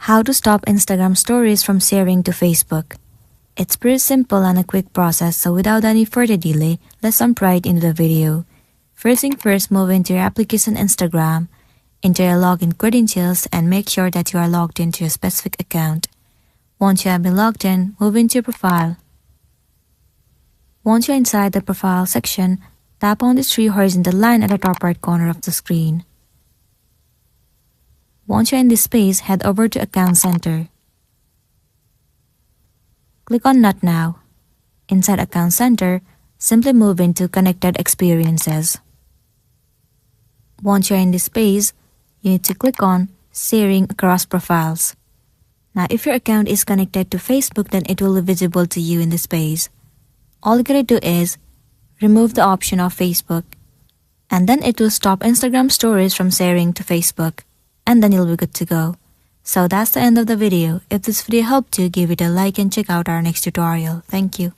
How to stop Instagram stories from sharing to Facebook. It's pretty simple and a quick process, so without any further delay, let's jump right into the video. First thing first, move into your application Instagram, enter your login credentials and make sure that you are logged into your specific account. Once you have been logged in, move into your profile. Once you're inside the profile section, tap on this three horizontal line at the top right corner of the screen. Once you're in this space, head over to Account Center. Click on Not Now. Inside Account Center, simply move into Connected Experiences. Once you're in this space, you need to click on Sharing Across Profiles. Now, if your account is connected to Facebook, then it will be visible to you in this space. All you gotta do is remove the option of Facebook, and then it will stop Instagram stories from sharing to Facebook, and then you'll be good to go. So that's the end of the video. If this video helped you, give it a like and check out our next tutorial. Thank you.